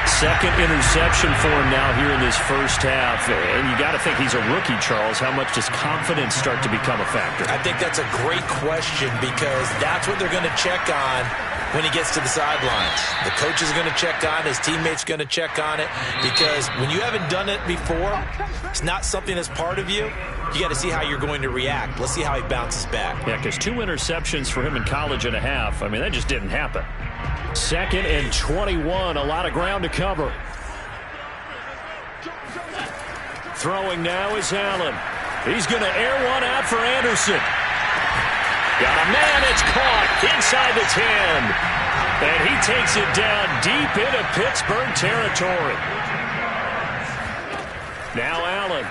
Second interception for him now here in this first half. And you got to think he's a rookie, Charles. How much does confidence start to become a factor? I think that's a great question because that's what they're going to check on when he gets to the sidelines. The coach is going to check on it. His teammates going to check on it because when you haven't done it before, it's not something that's part of you. You got to see how you're going to react. Let's see how he bounces back. Yeah, because 2 interceptions for him in college and a half. I mean, that just didn't happen. Second and 21, a lot of ground to cover. Throwing now is Allen. He's going to air one out for Anderson. Got a man, it's caught inside the 10. And he takes it down deep into Pittsburgh territory. Now Allen.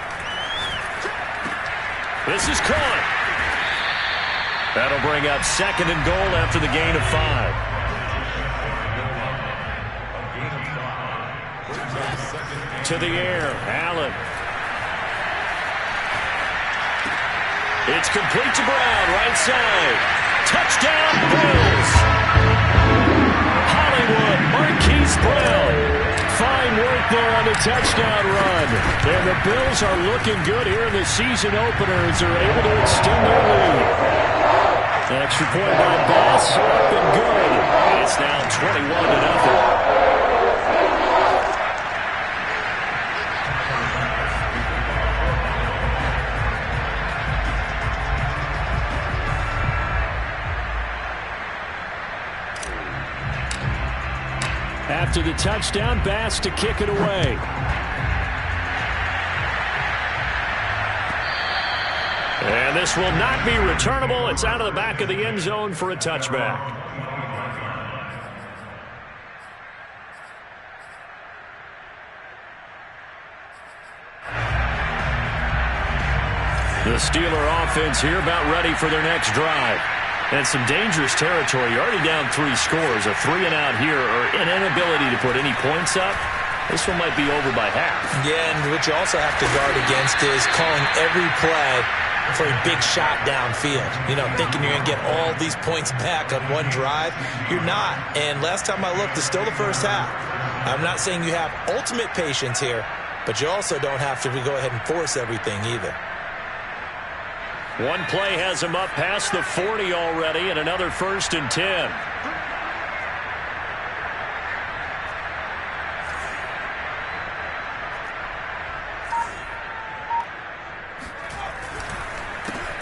This is caught. That'll bring up second and goal after the gain of 5. To the air, Allen. It's complete to Brown, right side. Touchdown, Bills. Hollywood, Marquise Brown. Fine work there on the touchdown run. And the Bills are looking good here in the season opener as they're able to extend their lead. Extra point by Bass, up and good. And it's now 21-0. After the touchdown, Bass to kick it away. And this will not be returnable. It's out of the back of the end zone for a touchback. The Steeler offense here about ready for their next drive. And some dangerous territory. You're already down 3 scores. A 3-and-out here or an inability to put any points up. This one might be over by half. Yeah, and what you also have to guard against is calling every play for a big shot downfield. You know, thinking you're going to get all these points back on one drive. You're not. And last time I looked, it's still the first half. I'm not saying you have ultimate patience here, but you also don't have to go ahead and force everything either. One play has him up past the 40 already, and another 1st and 10.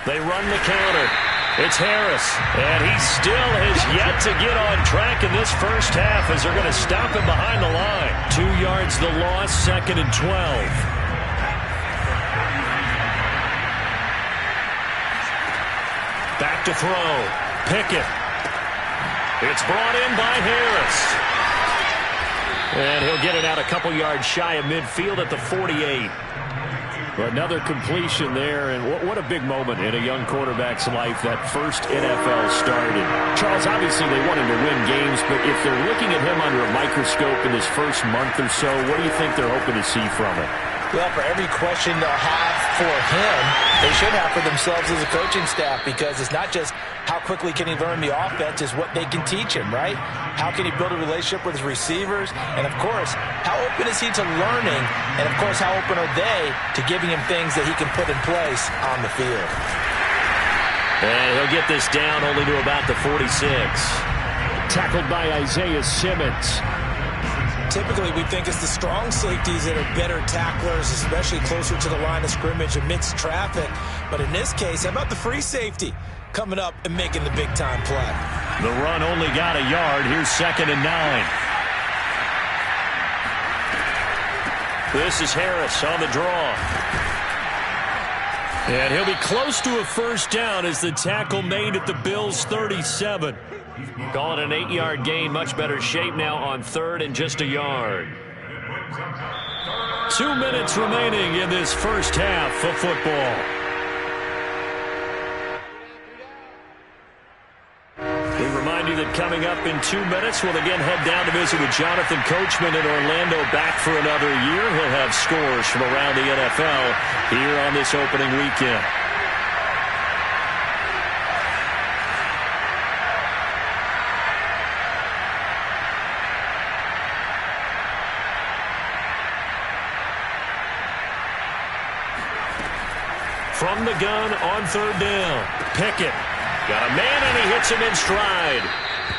They run the counter. It's Harris, and he still has yet to get on track in this first half as they're going to stop him behind the line. 2 yards the loss, 2nd and 12. Back to throw. Pickett. It's brought in by Harris. And he'll get it out a couple yards shy of midfield at the 48. Another completion there, and what a big moment in a young quarterback's life, that first NFL started. Charles, obviously they want him to win games, but if they're looking at him under a microscope in this first month or so, what do you think they're hoping to see from it? Well, for every question they'll have for him, they should have for themselves as a coaching staff, because it's not just how quickly can he learn the offense, it's what they can teach him, right? How can he build a relationship with his receivers? And, of course, how open is he to learning? And, of course, how open are they to giving him things that he can put in place on the field? And he'll get this down only to about the 46. Tackled by Isaiah Simmons. Typically, we think it's the strong safeties that are better tacklers, especially closer to the line of scrimmage amidst traffic. But in this case, how about the free safety coming up and making the big-time play? The run only got a yard. Here's 2nd and 9. This is Harris on the draw. And he'll be close to a first down as the tackle made at the Bills' 37. Call it an 8-yard gain. Much better shape now on 3rd and just a yard. 2 minutes remaining in this first half of football. We remind you that coming up in 2 minutes, we'll again head down to visit with Jonathan Coachman in Orlando, back for another year. He'll have scores from around the NFL here on this opening weekend. From the gun on 3rd down. Pickett got a man, and he hits him in stride.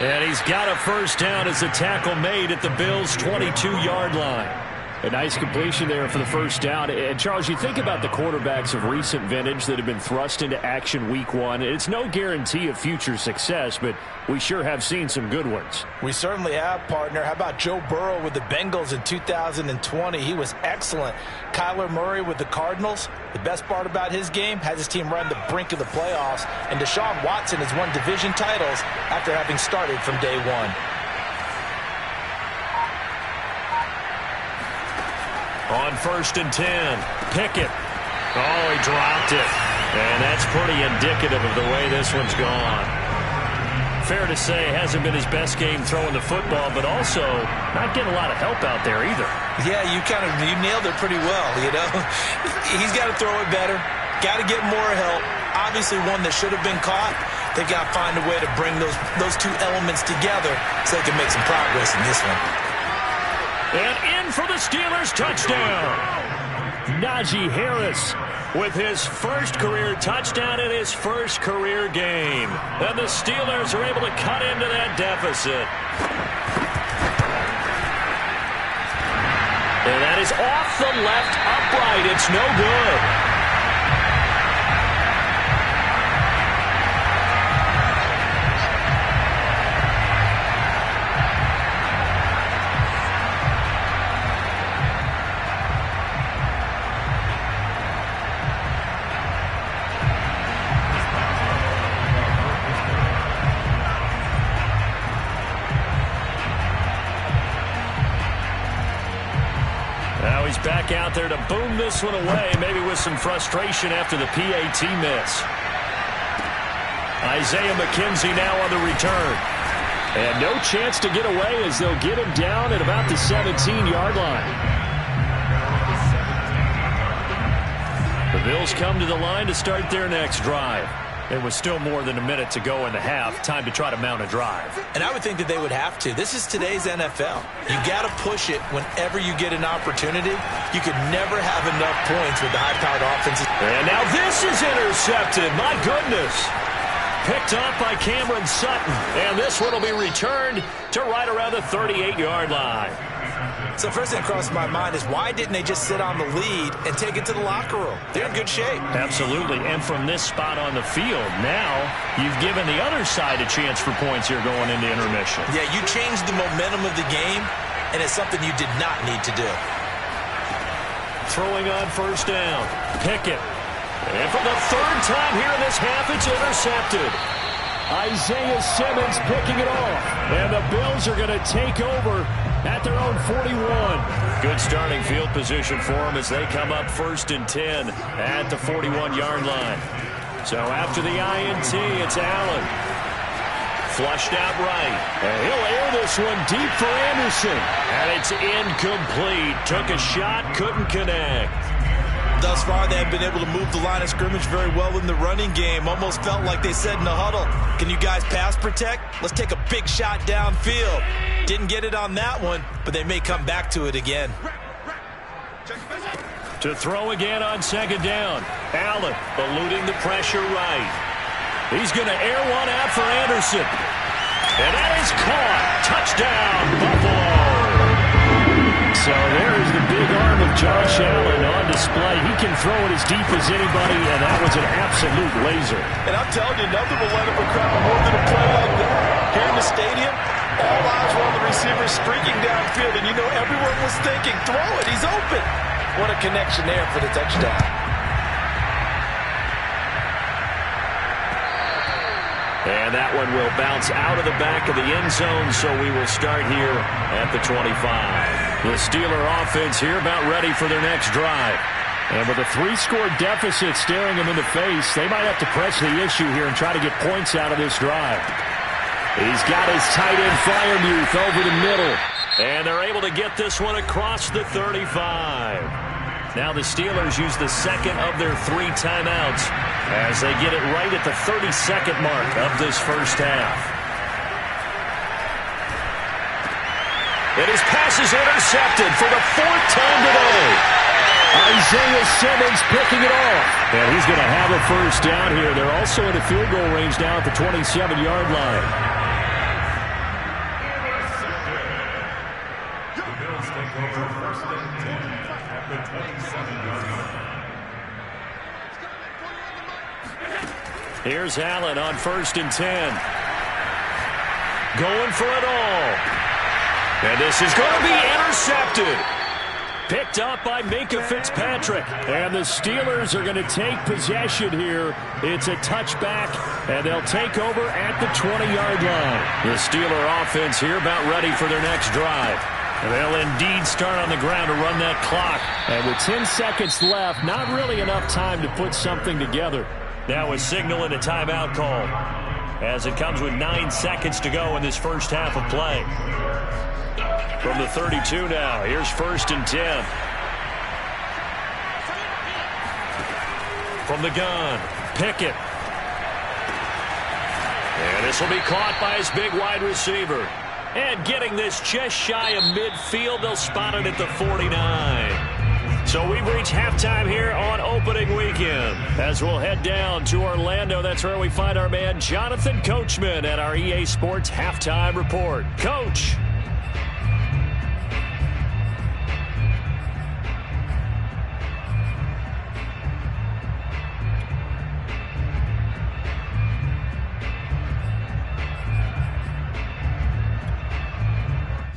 And he's got a first down as the tackle made at the Bills' 22-yard line. A nice completion there for the first down. And, Charles, you think about the quarterbacks of recent vintage that have been thrust into action week 1. It's no guarantee of future success, but we sure have seen some good ones. We certainly have, partner. How about Joe Burrow with the Bengals in 2020? He was excellent. Kyler Murray with the Cardinals. The best part about his game, has his team right on the brink of the playoffs. And Deshaun Watson has won division titles after having started from day 1. On 1st and 10, Pickett. Oh, he dropped it. And that's pretty indicative of the way this one's gone. Fair to say, hasn't been his best game throwing the football, but also not getting a lot of help out there either. Yeah, you nailed it pretty well, you know. He's got to throw it better. Got to get more help. Obviously one that should have been caught. They got to find a way to bring those two elements together so they can make some progress in this one. And in for the Steelers, touchdown. Najee Harris with his first career touchdown in his first career game. And the Steelers are able to cut into that deficit. And that is off the left upright. It's no good. Back out there to boom this one away, maybe with some frustration after the PAT miss. Isaiah McKenzie now on the return. And no chance to get away as they'll get him down at about the 17-yard line. The Bills come to the line to start their next drive. There was still more than a minute to go in the half. Time to try to mount a drive. And I would think that they would have to. This is today's NFL. You got to push it whenever you get an opportunity. You could never have enough points with the high-powered offenses. And now this is intercepted. My goodness. Picked up by Cameron Sutton. And this one will be returned to right around the 38-yard line. So first thing that crossed my mind is why didn't they just sit on the lead and take it to the locker room? They're in good shape. Absolutely. And from this spot on the field, now you've given the other side a chance for points here going into intermission. Yeah, you changed the momentum of the game, and it's something you did not need to do. Throwing on first down. Pickett. And for the third time here in this half, it's intercepted. Isaiah Simmons picking it off. And the Bills are going to take over at their own 41. Good starting field position for them as they come up 1st and 10 at the 41-yard line. So after the INT, it's Allen. Flushed out right. And he'll air this one deep for Anderson. And it's incomplete. Took a shot, couldn't connect. Thus far, they have been able to move the line of scrimmage very well in the running game. Almost felt like they said in the huddle, can you guys pass protect? Let's take a big shot downfield. Didn't get it on that one, but they may come back to it again. To throw again on 2nd down. Allen eluding the pressure right. He's going to air one out for Anderson. And that is caught. Touchdown, Buffalo. So there's the big arm of Josh Allen on display. He can throw it as deep as anybody, and that was an absolute laser. And I'm telling you, nothing will let up a crowd more than a play like that. Here in the stadium, all eyes were on the receiver streaking downfield, and you know everyone was thinking, throw it, he's open. What a connection there for the touchdown. And that one will bounce out of the back of the end zone, so we will start here at the 25. The Steeler offense here about ready for their next drive. And with a 3-score deficit staring them in the face, they might have to press the issue here and try to get points out of this drive. He's got his tight end Fryermuth over the middle. And they're able to get this one across the 35. Now the Steelers use the second of their 3 timeouts as they get it right at the 32nd mark of this first half. And his pass is intercepted for the 4th time today. Isaiah Simmons picking it off. And he's going to have a first down here. They're also in a field goal range now at the 27-yard line. The Bills take over first and 10 at the 27-yard line. Here's Allen on 1st and 10. Going for it all. And this is going to be intercepted. Picked up by Minkah Fitzpatrick. And the Steelers are going to take possession here. It's a touchback, and they'll take over at the 20-yard line. The Steeler offense here about ready for their next drive. And they'll indeed start on the ground to run that clock. And with 10 seconds left, not really enough time to put something together. Now a signal and a timeout call as it comes with 9 seconds to go in this first half of play. From the 32 now, here's 1st and 10. From the gun, Pickett. And this will be caught by his big wide receiver. And getting this just shy of midfield, they'll spot it at the 49. So we've reached halftime here on opening weekend. As we'll head down to Orlando, that's where we find our man Jonathan Coachman at our EA Sports Halftime Report. Coach.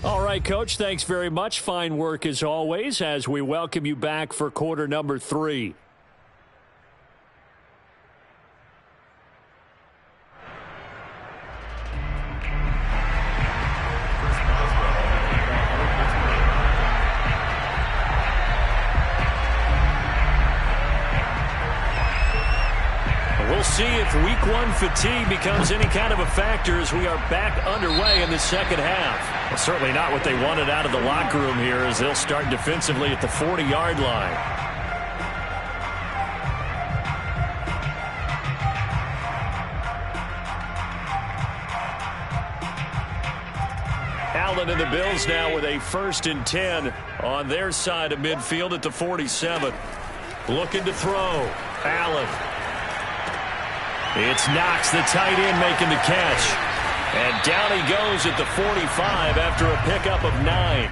All right, Coach, thanks very much. Fine work as always as we welcome you back for quarter number 3. We'll see if week 1 fatigue becomes any kind of a factor as we are back underway in the second half. Well, certainly not what they wanted out of the locker room here as they'll start defensively at the 40-yard line. Allen and the Bills now with a 1st and 10 on their side of midfield at the 47. Looking to throw. Allen. It's Knox, the tight end, making the catch. And down he goes at the 45 after a pickup of 9.